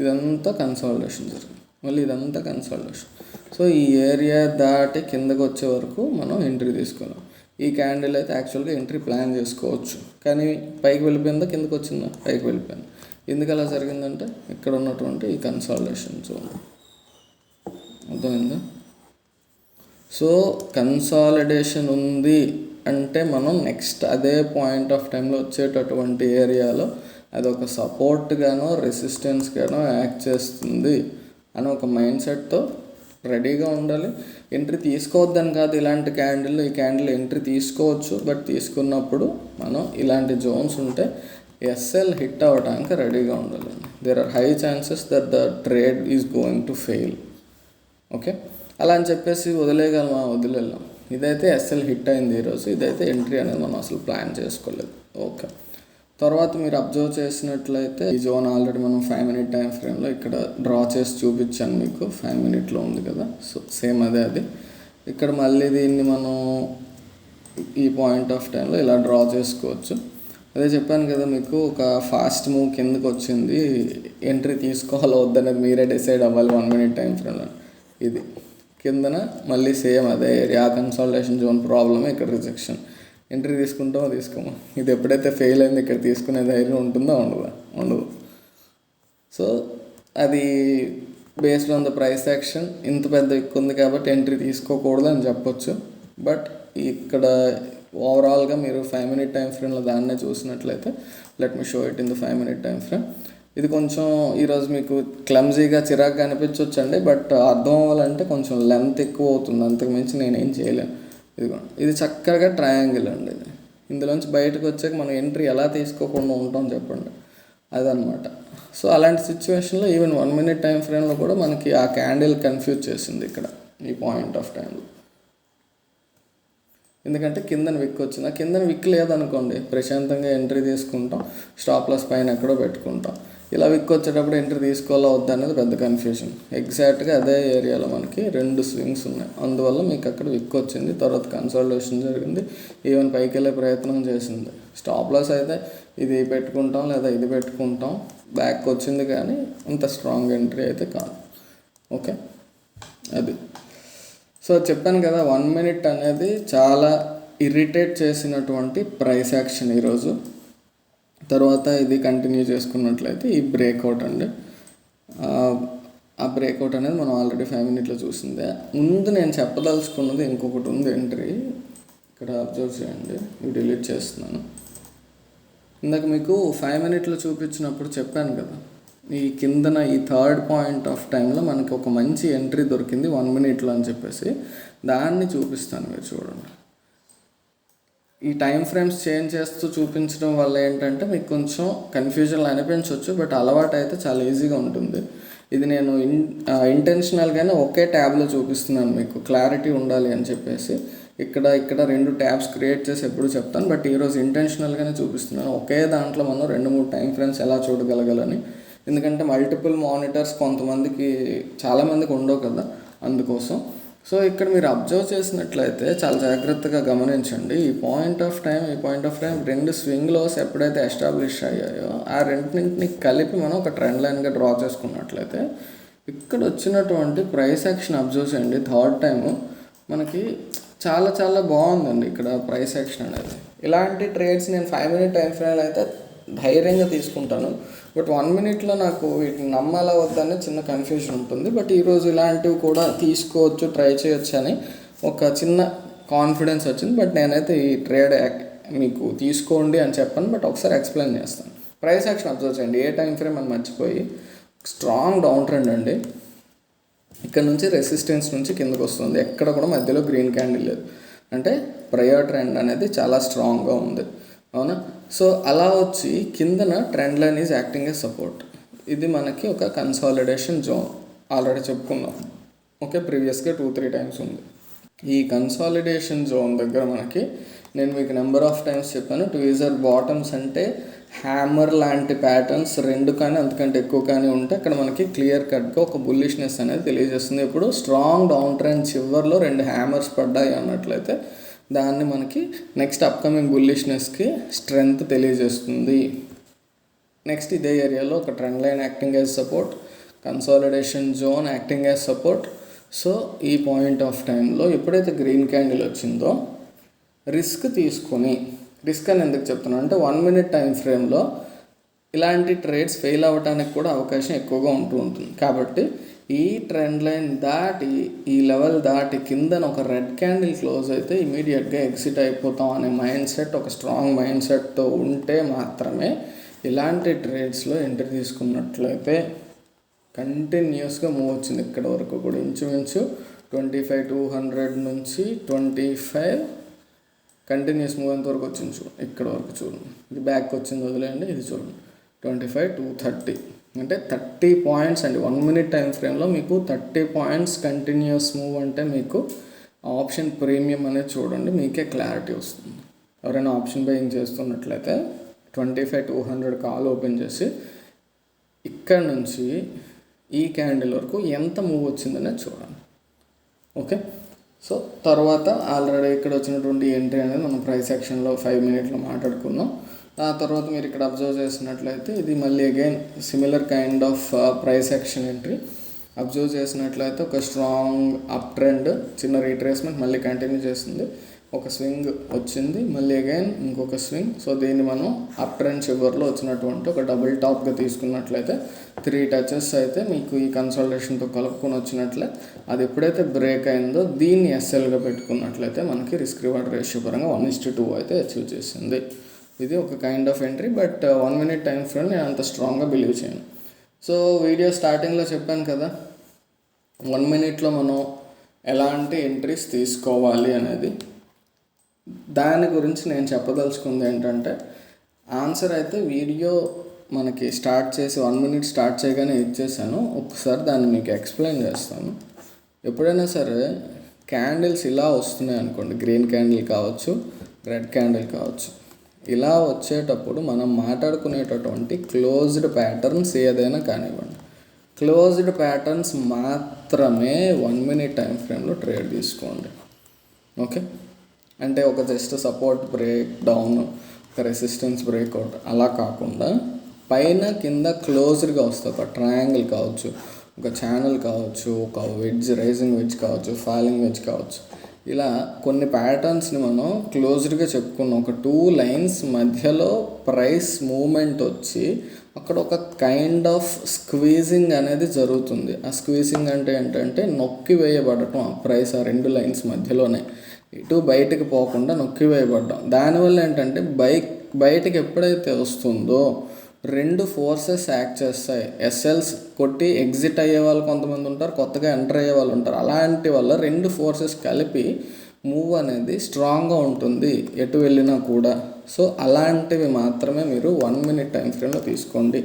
ఇదంతా కన్సాలిడేషన్ జరిగింది, మళ్ళీ ఇదంతా కన్సాలిడేషన్. సో ఈ ఏరియా దాటి కిందకు వచ్చే వరకు మనం ఎంట్రీ తీసుకోలేం. ఈ క్యాండిల్ అయితే యాక్చువల్గా ఎంట్రీ ప్లాన్ చేసుకోవచ్చు, కానీ పైకి వెళ్ళిపోయిందా కిందకు వచ్చిందా, పైకి వెళ్ళిపోయింది. ఎందుకు అలా జరిగిందంటే ఇక్కడ ఉన్నటువంటి ఈ కన్సాలిడేషన్ జోన్, అర్థమైందా. సో కన్సాలిడేషన్ ఉంది అంటే మనం నెక్స్ట్ అదే పాయింట్ ఆఫ్ టైంలో వచ్చేటటువంటి ఏరియాలో అది ఒక సపోర్ట్గానో రెసిస్టెన్స్గానో యాక్ట్ చేస్తుంది అని ఒక మైండ్ సెట్తో రెడీగా ఉండాలి. ఎంట్రీ తీసుకోవద్దని కాదు, ఇలాంటి క్యాండిల్ ఈ క్యాండిల్ ఎంట్రీ తీసుకోవచ్చు, బట్ తీసుకున్నప్పుడు మనం ఇలాంటి జోన్స్ ఉంటే ఎస్ఎల్ హిట్ అవ్వడానికి రెడీగా ఉండాలండి. There are high chances that the trade is going to fail. Okay, అలా అని చెప్పేసి వదిలేయగలమా? వదిలేద్దాం. ఇదైతే ఎస్ఎల్ హిట్ అయింది ఈరోజు, ఇదైతే ఎంట్రీ అనేది మనం అసలు ప్లాన్ చేసుకోలేదు. ఓకే, తర్వాత మీరు అబ్జర్వ్ చేసినట్లయితే ఈ జోన్ ఆల్రెడీ మనం 5 minute టైం ఫ్రేమ్లో ఇక్కడ డ్రా చేసి చూపించాను మీకు. 5 minute ఉంది కదా, సో సేమ్ అది ఇక్కడ మళ్ళీ దీన్ని మనం ఈ పాయింట్ ఆఫ్ టైంలో ఇలా డ్రా చేసుకోవచ్చు. అదే చెప్పాను కదా మీకు, ఒక ఫాస్ట్ మూవ్ కిందకు వచ్చింది, ఎంట్రీ తీసుకోవాలో వద్దనేది మీరే డిసైడ్ అవ్వాలి 1 minute టైం ఫ్రేమ్లో. ఇది కిందన మళ్ళీ సేమ్ అదే ఏరియా, కన్సాలిడేషన్ జోన్ ప్రాబ్లమే, ఇక్కడ రిజెక్షన్. ఎంట్రీ తీసుకుంటామో తీసుకోమో, ఇది ఎప్పుడైతే ఫెయిల్ అయింది ఇక్కడ తీసుకునే ధైర్యం ఉంటుందో ఉండదు. సో అది based on the price action ఇంత పెద్ద ఎక్కువ ఉంది కాబట్టి ఎంట్రీ తీసుకోకూడదు అని చెప్పొచ్చు. బట్ ఇక్కడ ఓవరాల్గా మీరు 5 minute టైం ఫ్రేమ్లో దాన్నే చూసినట్లయితే, let me show it in the 5 minute time frame. ఇది కొంచెం ఈరోజు మీకు క్లమ్జీగా చిరాగ్గా అనిపించవచ్చండి, బట్ అర్థం అవ్వాలంటే కొంచెం లెంత్ ఎక్కువ అవుతుంది, అంతకుమించి నేనేం చేయలేను. ఇది చక్కగా ట్రయాంగిల్ అండి. ఇందులోంచి బయటకు వచ్చాక మనం ఎంట్రీ ఎలా తీసుకోకుండా ఉంటాం చెప్పండి, అదనమాట. సో అలాంటి సిచ్యువేషన్లో ఈవెన్ 1 minute టైం ఫ్రేమ్లో కూడా మనకి ఆ క్యాండిల్ కన్ఫ్యూజ్ చేసింది ఇక్కడ ఈ పాయింట్ ఆఫ్ టైంలో. ఎందుకంటే కిందన విక్ వచ్చింది, ఆ కిందన విక్ లేదనుకోండి ప్రశాంతంగా ఎంట్రీ తీసుకుంటాం, స్టాప్ లాస్ పైన ఎక్కడో పెట్టుకుంటాం. ఇలా విక్ వచ్చేటప్పుడు ఎంట్రీ తీసుకోవాలా వద్దా అనేది పెద్ద కన్ఫ్యూజన్. ఎగ్జాక్ట్గా అదే ఏరియాలో మనకి 2 స్వింగ్స్ ఉన్నాయి, అందువల్ల మీకు అక్కడ విక్ వచ్చింది. తర్వాత కన్సాలిడేషన్ జరిగింది, ఈవెన్ పైకి వెళ్ళే ప్రయత్నం చేసింది. స్టాప్ లాస్ అయితే ఇది పెట్టుకుంటాం లేదా ఇది పెట్టుకుంటాం, బ్యాక్ వచ్చింది కానీ అంత స్ట్రాంగ్ ఎంట్రీ అయితే కాదు. ఓకే, అది. సో చెప్పాను కదా, 1 minute అనేది చాలా ఇరిటేట్ చేసినటువంటి ప్రైస్ యాక్షన్ ఈరోజు. తర్వాత ఇది కంటిన్యూ చేసుకున్నట్లయితే ఈ బ్రేక్అవుట్ అండి. ఆ బ్రేక్అవుట్ అనేది మనం ఆల్రెడీ 5 minute చూసిందే. ముందు నేను చెప్పదలుచుకున్నది ఇంకొకటి ఉంది ఎంట్రీ, ఇక్కడ అబ్జర్వ్ చేయండి. ఇవి డిలీట్ చేస్తున్నాను. ఇందాక మీకు 5 minute చూపించినప్పుడు చెప్పాను కదా, ఈ కిందన ఈ థర్డ్ పాయింట్ ఆఫ్ టైంలో మనకి ఒక మంచి ఎంట్రీ దొరికింది 1 minute అని చెప్పేసి, దాన్ని చూపిస్తాను. మీరు చూడండి, ఈ టైం ఫ్రేమ్స్ చేంజ్ చేస్తూ చూపించడం వల్ల ఏంటంటే మీకు కొంచెం కన్ఫ్యూజన్లో అనిపించవచ్చు, బట్ అలవాటు అయితే చాలా ఈజీగా ఉంటుంది. ఇది నేను ఇంటెన్షనల్గానే ఒకే ట్యాబ్లో చూపిస్తున్నాను మీకు, క్లారిటీ ఉండాలి అని చెప్పేసి. ఇక్కడ 2 ట్యాబ్స్ క్రియేట్ చేసి ఎప్పుడు చెప్తాను, బట్ ఈరోజు ఇంటెన్షనల్గానే చూపిస్తున్నాను. ఒకే దాంట్లో మనం 2-3 టైం ఫ్రేమ్స్ ఎలా చూడగలగాలని. ఎందుకంటే మల్టిపుల్ మానిటర్స్ చాలామందికి ఉండవు కదా, అందుకోసం. సో ఇక్కడ మీరు అబ్జర్వ్ చేసినట్లయితే చాలా జాగ్రత్తగా గమనించండి. ఈ point of time 2 swing lows ఎప్పుడైతే ఎస్టాబ్లిష్ అయ్యాయో ఆ రెండింటిని కలిపి మనం ఒక ట్రెండ్ లైన్గా డ్రా చేసుకున్నట్లయితే ఇక్కడ వచ్చినటువంటి ప్రైస్ యాక్షన్ అబ్జర్వ్ చేయండి. థర్డ్ టైము మనకి చాలా చాలా బాగుందండి ఇక్కడ ప్రైస్ యాక్షన్ అనేది. ఇలాంటి ట్రేడ్స్ నేను 5 minute టైం ఫ్రేమ్లో అయితే ధైర్యంగా తీసుకుంటాను, బట్ 1 minute నాకు వీటిని నమ్మాలా వద్దని చిన్న కన్ఫ్యూజన్ ఉంటుంది. బట్ ఈరోజు ఇలాంటివి కూడా తీసుకోవచ్చు, ట్రై చేయొచ్చు అని ఒక చిన్న కాన్ఫిడెన్స్ వచ్చింది. బట్ నేనైతే ఈ ట్రేడ్ మీకు తీసుకోండి అని చెప్పాను, బట్ ఒకసారి ఎక్స్ప్లెయిన్ చేస్తాను. ప్రైస్ యాక్షన్ అబ్జర్వ్ చేయండి. ఏ టైం ఫ్రేమ్ అని మర్చిపోయి, స్ట్రాంగ్ డౌన్ ట్రెండ్ అండి. ఇక్కడ నుంచి రెసిస్టెన్స్ నుంచి కిందకు వస్తుంది, ఎక్కడ కూడా మధ్యలో గ్రీన్ క్యాండిల్ లేదు, అంటే ప్రయర్ ట్రెండ్ అనేది చాలా స్ట్రాంగ్గా ఉంది, అవునా? సో అలా వచ్చి కిందన trend line is acting A support. ఇది మనకి ఒక కన్సాలిడేషన్ జోన్, ఆల్రెడీ చెప్పుకున్నాం. ఓకే, ప్రీవియస్గా 2-3 టైమ్స్ ఉంది. ఈ కన్సాలిడేషన్ జోన్ దగ్గర మనకి నేను మీకు నెంబర్ ఆఫ్ టైమ్స్ చెప్పాను, ట్వీజర్ బాటమ్స్ అంటే హ్యామర్ లాంటి ప్యాటర్న్స్ 2 కానీ అంతకంటే ఎక్కువ కానీ ఉంటే అక్కడ మనకి క్లియర్ కట్గా ఒక బుల్లిష్నెస్ అనేది తెలియజేస్తుంది. ఇప్పుడు స్ట్రాంగ్ డౌన్ ట్రెండ్ చివర్లో 2 హ్యామర్స్ పడ్డాయి అన్నట్లయితే దాన్ని మనకి నెక్స్ట్ అప్కమింగ్ బుల్లిష్నెస్కి స్ట్రెంగ్త్ తెలియజేస్తుంది. నెక్స్ట్ ఇదే ఏరియాలో ఒక trend line acting as support, consolidation zone acting as support. So ఈ పాయింట్ ఆఫ్ టైంలో ఎప్పుడైతే గ్రీన్ క్యాండిల్ వచ్చిందో రిస్క్ తీసుకొని, రిస్క్ అని ఎందుకు చెప్తున్నాను అంటే 1 minute టైం ఫ్రేమ్లో ఇలాంటి ట్రేడ్స్ ఫెయిల్ అవ్వడానికి కూడా అవకాశం ఎక్కువగా ఉంటుంది. కాబట్టి ఈ ట్రెండ్ లైన్ దాటి, ఈ లెవెల్ దాటి కిందన ఒక రెడ్ క్యాండిల్ క్లోజ్ అయితే ఇమీడియట్గా ఎగ్జిట్ అయిపోతాం అనే మైండ్ సెట్, ఒక స్ట్రాంగ్ మైండ్ సెట్తో ఉంటే మాత్రమే ఇలాంటి ట్రేడ్స్లో ఎంట్రీ తీసుకున్నట్లయితే కంటిన్యూస్గా మూవ్ వచ్చింది ఇక్కడ వరకు కూడా ఇంచుమించు 25,200 నుంచి 25 కంటిన్యూస్ మూవ్ ఎంతవరకు వచ్చింది చూడు, ఇక్కడ వరకు చూడండి. ఇది బ్యాక్ వచ్చింది వదిలేయండి, ఇది చూడండి 25,230 అంటే 30 పాయింట్స్ అండి. 1 మినిట్ టైం ఫ్రేమ్లో మీకు 30 పాయింట్స్ కంటిన్యూస్ మూవ్ అంటే మీకు ఆప్షన్ ప్రీమియం అనేది చూడండి, మీకే క్లారిటీ వస్తుంది. ఎవరైనా ఆప్షన్ బయింగ్ చేస్తున్నట్లయితే 25,200 కాల్ ఓపెన్ చేసి ఇక్కడ నుంచి ఈ క్యాండిల్ వరకు ఎంత మూవ్ వచ్చిందనేది చూడండి. ఓకే, సో తర్వాత ఆల్రెడీ ఇక్కడ వచ్చినటువంటి ఎంట్రీ అనేది మనం ప్రైస్ యాక్షన్లో 5 మినిట్లో మాట్లాడుకుందాం. ఆ తర్వాత మీరు ఇక్కడ అబ్జర్వ్ చేసినట్లయితే ఇది మళ్ళీ again similar kind of price action entry. Observe చేసినట్లయితే ఒక స్ట్రాంగ్ అప్ ట్రెండ్, చిన్న రీట్రేస్మెంట్, మళ్ళీ కంటిన్యూ చేస్తుంది, ఒక స్వింగ్ వచ్చింది, మళ్ళీ అగైన్ ఇంకొక స్వింగ్. సో దీన్ని మనం అప్ ట్రెండ్ చివరిలో వచ్చినటువంటి ఒక డబుల్ టాప్గా తీసుకున్నట్లయితే 3 టచెస్ అయితే మీకు ఈ కన్సల్టేషన్తో కలుపుకొని వచ్చినట్లే. అది ఎప్పుడైతే బ్రేక్ అయిందో దీన్ని ఎస్ఎల్గా పెట్టుకున్నట్లయితే మనకి రిస్క్ రివార్డ్ రేషియో పరంగా 1:2 అయితే అచీవ్ చేసింది. ఇది ఒక kind of entry, but 1 minute time frame నేను అంత స్ట్రాంగ్గా బిలీవ్ చేయను. సో వీడియో స్టార్టింగ్లో చెప్పాను కదా 1 మినిట్లో మనం ఎలాంటి ఎంట్రీస్ తీసుకోవాలి అనేది. దాని గురించి నేను చెప్పదలుచుకుంది ఏంటంటే ఆన్సర్ అయితే వీడియో మనకి స్టార్ట్ చేసి 1 మినిట్ స్టార్ట్ చేయగానే ఇచ్చేసాను. ఒకసారి దాన్ని మీకు ఎక్స్ప్లెయిన్ చేస్తాను. ఎప్పుడైనా సరే క్యాండిల్స్ ఇలా వస్తున్నాయి అనుకోండి, గ్రీన్ క్యాండిల్ కావచ్చు, రెడ్ క్యాండిల్ కావచ్చు, ఇలా వచ్చేటప్పుడు మనం మాట్లాడుకునేటటువంటి క్లోజ్డ్ ప్యాటర్న్స్ ఏదైనా కానివ్వండి, క్లోజ్డ్ ప్యాటర్న్స్ మాత్రమే 1 మినిట్ టైం ఫ్రేమ్లో ట్రేడ్ తీసుకోండి. ఓకే, అంటే ఒక జస్ట్ సపోర్ట్ బ్రేక్ డౌన్, ఒక రెసిస్టెన్స్ బ్రేక్అవుట్ అలా కాకుండా పైన కింద క్లోజ్డ్గా వస్తుంది. ఒక ట్రయాంగిల్ కావచ్చు, ఒక ఛానల్ కావచ్చు, ఒక వెడ్జ్, రైజింగ్ వెడ్జ్ కావచ్చు, ఫాలింగ్ వెడ్జ్ కావచ్చు, ఇలా కొన్ని ప్యాటర్న్స్ని మనం క్లోజ్డ్గా చెప్పుకున్నాం. ఒక 2 లైన్స్ మధ్యలో ప్రైస్ మూమెంట్ వచ్చి అక్కడ ఒక కైండ్ ఆఫ్ స్క్వీజింగ్ అనేది జరుగుతుంది. ఆ స్క్వీజింగ్ అంటే ఏంటంటే నొక్కి వేయబడటం, ఆ ప్రైస్ ఆ 2 లైన్స్ మధ్యలోనే ఇటు బయటకు పోకుండా నొక్కి వేయబడ్డాం. దానివల్ల ఏంటంటే బయటకు ఎప్పుడైతే వస్తుందో 2 ఫోర్సెస్ యాక్ట్ చేస్తాయి. ఎస్ఎల్స్ కొట్టి ఎగ్జిట్ అయ్యే వాళ్ళు కొంతమంది ఉంటారు, కొత్తగా ఎంటర్ అయ్యే వాళ్ళు ఉంటారు. అలాంటి వల్ల 2 ఫోర్సెస్ కలిపి మూవ్ అనేది స్ట్రాంగ్గా ఉంటుంది ఎటు వెళ్ళినా కూడా. సో అలాంటివి మాత్రమే మీరు 1 మినిట్ టైం ఫ్రేమ్లో తీసుకోండి.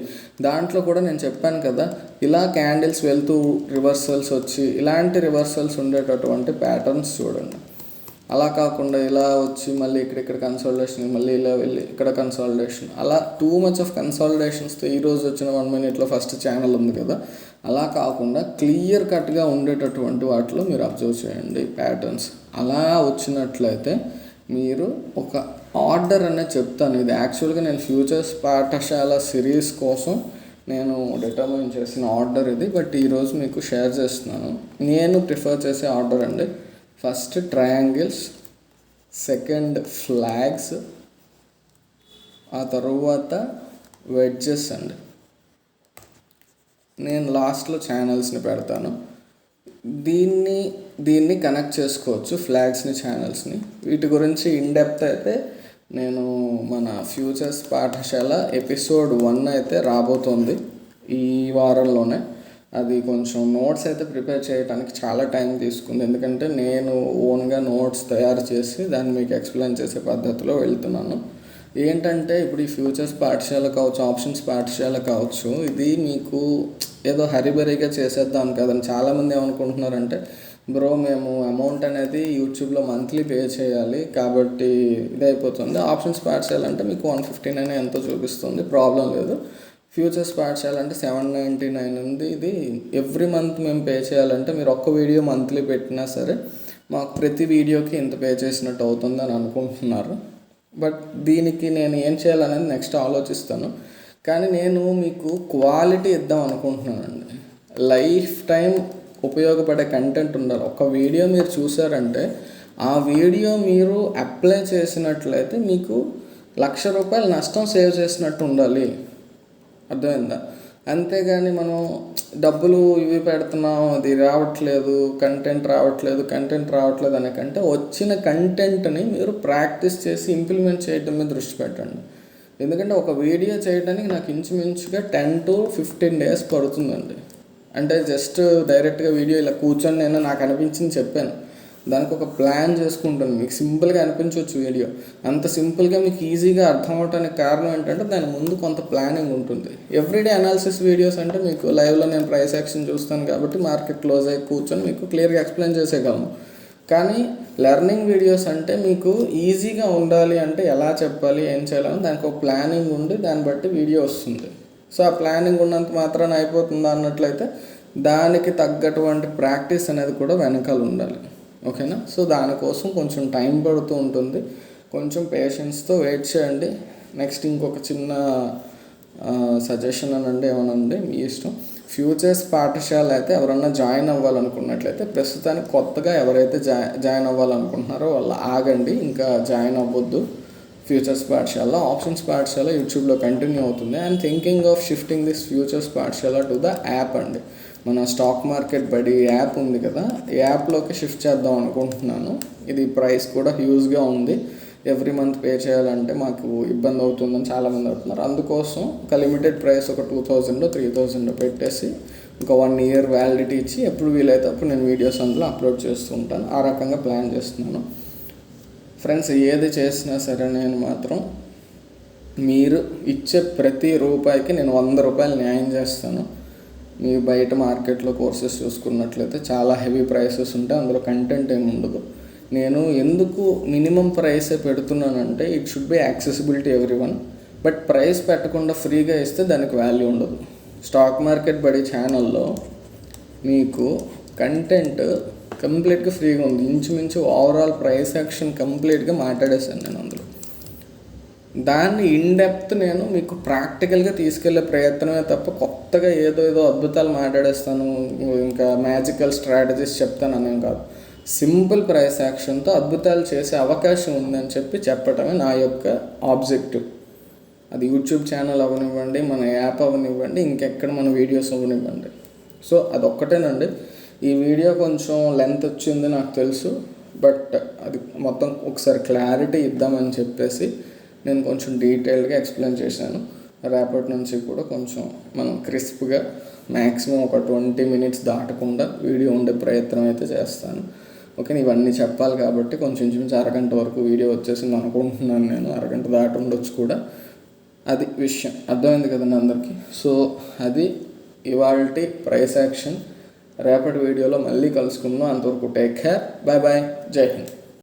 దాంట్లో కూడా నేను చెప్పాను కదా, ఇలా క్యాండిల్స్ వెళ్తూ రివర్సల్స్ వచ్చి ఇలాంటి రివర్సల్స్ ఉండేటటువంటి ప్యాటర్న్స్ చూడండి. అలా కాకుండా ఇలా వచ్చి మళ్ళీ ఇక్కడ కన్సాలిడేషన్, మళ్ళీ ఇలా వెళ్ళి ఇక్కడ కన్సాలిడేషన్, అలా టూ మచ్ ఆఫ్ కన్సాలిడేషన్స్తో ఈరోజు వచ్చిన 1 మినిట్లో ఫస్ట్ ఛానల్ ఉంది కదా, అలా కాకుండా క్లియర్ కట్గా ఉండేటటువంటి వాటిలో మీరు అబ్జర్వ్ చేయండి ప్యాటర్న్స్. అలా వచ్చినట్లయితే మీరు ఒక ఆర్డర్ అనేది చెప్తాను. ఇది యాక్చువల్గా నేను ఫ్యూచర్స్ పాఠశాల సిరీస్ కోసం నేను డిటర్మైన్ చేసిన ఆర్డర్ ఇది, బట్ ఈరోజు మీకు షేర్ చేస్తున్నాను. నేను ప్రిఫర్ చేసే ఆర్డర్ అండి. ఫస్ట్ ట్రయాంగిల్స్, సెకండ్ ఫ్లాగ్స్, ఆ తరువాత వెడ్జెస్ అండి. నేను లాస్ట్లో ఛానల్స్ని పెడతాను. దీన్ని కనెక్ట్ చేసుకోవచ్చు, ఫ్లాగ్స్ని, ఛానల్స్ని. వీటి గురించి ఇన్డెప్త్ అయితే నేను మన ఫ్యూచర్స్ పాఠశాల ఎపిసోడ్ 1 అయితే రాబోతోంది ఈ వారంలోనే. అది కొంచెం నోట్స్ అయితే ప్రిపేర్ చేయడానికి చాలా టైం తీసుకుంది, ఎందుకంటే నేను ఓన్గా నోట్స్ తయారు చేసి దాన్ని మీకు ఎక్స్ప్లెయిన్ చేసే పద్ధతిలో వెళ్తున్నాను. ఏంటంటే ఇప్పుడు ఈ ఫ్యూచర్స్ పాఠశాల కావచ్చు, ఆప్షన్స్ పాఠశాల కావచ్చు, ఇది మీకు ఏదో హరిబరిగా చేసేద్దాం కదండి. చాలామంది ఏమనుకుంటున్నారంటే, బ్రో మేము అమౌంట్ అనేది యూట్యూబ్లో మంత్లీ పే చేయాలి కాబట్టి ఇదైపోతుంది. ఆప్షన్స్ పాఠశాల అంటే మీకు 159 ఎంతో చూపిస్తుంది, ప్రాబ్లం లేదు. ఫ్యూచర్స్ పాఠశాల అంటే 799 ఉంది. ఇది ఎవ్రీ మంత్ మేము పే చేయాలంటే మీరు ఒక్క వీడియో మంత్లీ పెట్టినా సరే మాకు ప్రతి వీడియోకి ఇంత పే చేసినట్టు అవుతుంది అని అనుకుంటున్నారు. బట్ దీనికి నేను ఏం చేయాలనేది నెక్స్ట్ ఆలోచిస్తాను. కానీ నేను మీకు క్వాలిటీ ఇద్దాం అనుకుంటున్నానండి. లైఫ్ టైం ఉపయోగపడే కంటెంట్ ఉండాలి. ఒక వీడియో మీరు చూసారంటే ఆ వీడియో మీరు అప్లై చేసినట్లయితే మీకు ₹1,00,000 నష్టం సేవ్ చేసినట్టు ఉండాలి. అర్థమైందా? అంతేగాని మనం డబ్బులు ఇవి పెడుతున్నాం, అది రావట్లేదు, కంటెంట్ రావట్లేదు అనే కంటే వచ్చిన కంటెంట్ని మీరు ప్రాక్టీస్ చేసి ఇంప్లిమెంట్ చేయడం మీద దృష్టి పెట్టండి. ఎందుకంటే ఒక వీడియో చేయడానికి నాకు ఇంచుమించుగా 10 to 15 days పడుతుందండి. అంటే జస్ట్ డైరెక్ట్గా వీడియో ఇలా కూర్చొని నేను నాకు అనిపించింది చెప్పాను. దానికి ఒక ప్లాన్ చేసుకుంటాను. మీకు సింపుల్గా అనిపించవచ్చు వీడియో, అంత సింపుల్గా మీకు ఈజీగా అర్థం అవడానికి కారణం ఏంటంటే దాని ముందు కొంత ప్లానింగ్ ఉంటుంది. ఎవ్రీడే అనాలిసిస్ వీడియోస్ అంటే మీకు లైవ్లో నేను ప్రైస్ యాక్షన్ చూస్తాను కాబట్టి మార్కెట్ క్లోజ్ అయ్యి కూర్చొని మీకు క్లియర్గా ఎక్స్ప్లెయిన్ చేసేయగలను. కానీ లెర్నింగ్ వీడియోస్ అంటే మీకు ఈజీగా ఉండాలి అంటే ఎలా చెప్పాలి, ఏం చేయాలని దానికి ఒక ప్లానింగ్ ఉండి దాన్ని బట్టి వీడియో వస్తుంది. సో ఆ ప్లానింగ్ ఉన్నంత మాత్రాన అయిపోతుందా అన్నట్లయితే దానికి తగ్గటువంటి ప్రాక్టీస్ అనేది కూడా వెనకాల ఉండాలి. ఓకేనా? సో దానికోసం కొంచెం టైం పడుతూ ఉంటుంది. కొంచెం పేషెన్స్తో వెయిట్ చేయండి. నెక్స్ట్ ఇంకొక చిన్న సజెషన్ అనండి, ఏమనండి మీ ఇష్టం. ఫ్యూచర్స్ పాఠశాల అయితే ఎవరన్నా జాయిన్ అవ్వాలనుకున్నట్లయితే ప్రస్తుతానికి కొత్తగా ఎవరైతే జాయిన్ అవ్వాలనుకుంటున్నారో వాళ్ళు ఆగండి, ఇంకా జాయిన్ అవ్వద్దు. ఫ్యూచర్స్ పాఠశాల, ఆప్షన్స్ పాఠశాల యూట్యూబ్లో కంటిన్యూ అవుతుంది. I'm thinking of shifting this futures పాఠశాల టు ద యాప్ అండి. మన స్టాక్ మార్కెట్ బడి యాప్ ఉంది కదా, ఈ యాప్లోకి షిఫ్ట్ చేద్దాం అనుకుంటున్నాను. ఇది ప్రైస్ కూడా హ్యూజ్గా ఉంది. ఎవ్రీ మంత్ పే చేయాలంటే మాకు ఇబ్బంది అవుతుందని చాలామంది అవుతున్నారు. అందుకోసం ఒక లిమిటెడ్ ప్రైస్ ఒక 2000 3000 పెట్టేసి ఒక 1 year వ్యాలిడిటీ ఇచ్చి ఎప్పుడు వీలైతే అప్పుడు నేను వీడియోస్ అందులో అప్లోడ్ చేస్తూ ఉంటాను. ఆ రకంగా ప్లాన్ చేస్తున్నాను. ఫ్రెండ్స్, ఏది చేసినా సరే నేను మాత్రం మీరు ఇచ్చే ప్రతి రూపాయికి నేను 100 రూపాయలు న్యాయం చేస్తాను. మీ బయట మార్కెట్లో కోర్సెస్ చూసుకున్నట్లయితే చాలా హెవీ ప్రైసెస్ ఉంటాయి, అందులో కంటెంట్ ఏమి ఉండదు. నేను ఎందుకు మినిమం ప్రైసే పెడుతున్నానంటే it should be accessibility everyone. But price పెట్టకుండా ఫ్రీగా ఇస్తే దానికి వాల్యూ ఉండదు. స్టాక్ మార్కెట్ బడి ఛానల్లో మీకు కంటెంట్ కంప్లీట్గా ఫ్రీగా ఉంది. ఇంచుమించు ఓవరాల్ ప్రైస్ యాక్షన్ కంప్లీట్గా మాట్లాడేశాను నేను అందులో. దాన్ని ఇన్డెప్త్ నేను మీకు ప్రాక్టికల్గా తీసుకెళ్లే ప్రయత్నమే తప్ప కొత్తగా ఏదో అద్భుతాలు మాట్లాడేస్తాను, ఇంకా మ్యాజికల్ స్ట్రాటజీస్ చెప్తాను అనేం కాదు. సింపుల్ ప్రైస్ యాక్షన్తో అద్భుతాలు చేసే అవకాశం ఉందని చెప్పటమే నా యొక్క ఆబ్జెక్టివ్. అది యూట్యూబ్ ఛానల్ అవనివ్వండి, మన యాప్ అవనివ్వండి, ఇంకెక్కడ మన వీడియోస్ అవనివ్వండి. సో అదొక్కటేనండి. ఈ వీడియో కొంచెం లెంత్ వచ్చింది నాకు తెలుసు, బట్ అది మొత్తం ఒకసారి క్లారిటీ ఇద్దామని చెప్పేసి నేను కొంచెం డీటెయిల్గా ఎక్స్ప్లెయిన్ చేశాను. రేపటి నుంచి కూడా కొంచెం మనం క్రిస్ప్గా మ్యాక్సిమం ఒక 20 minutes దాటకుండా వీడియో ఉండే ప్రయత్నం అయితే చేస్తాను. ఓకే, ఇవన్నీ చెప్పాలి కాబట్టి కొంచెం అరగంట వరకు వీడియో వచ్చేసింది అనుకుంటున్నాను నేను. అరగంట దాటి ఉండొచ్చు కూడా. అది విషయం అర్థమైంది కదండి అందరికీ. సో అది ఇవాల్టి ప్రైస్ యాక్షన్. రేపటి వీడియోలో మళ్ళీ కలుసుకుందాం. అంతవరకు టేక్ కేర్, బాయ్ బాయ్, జై హింద్.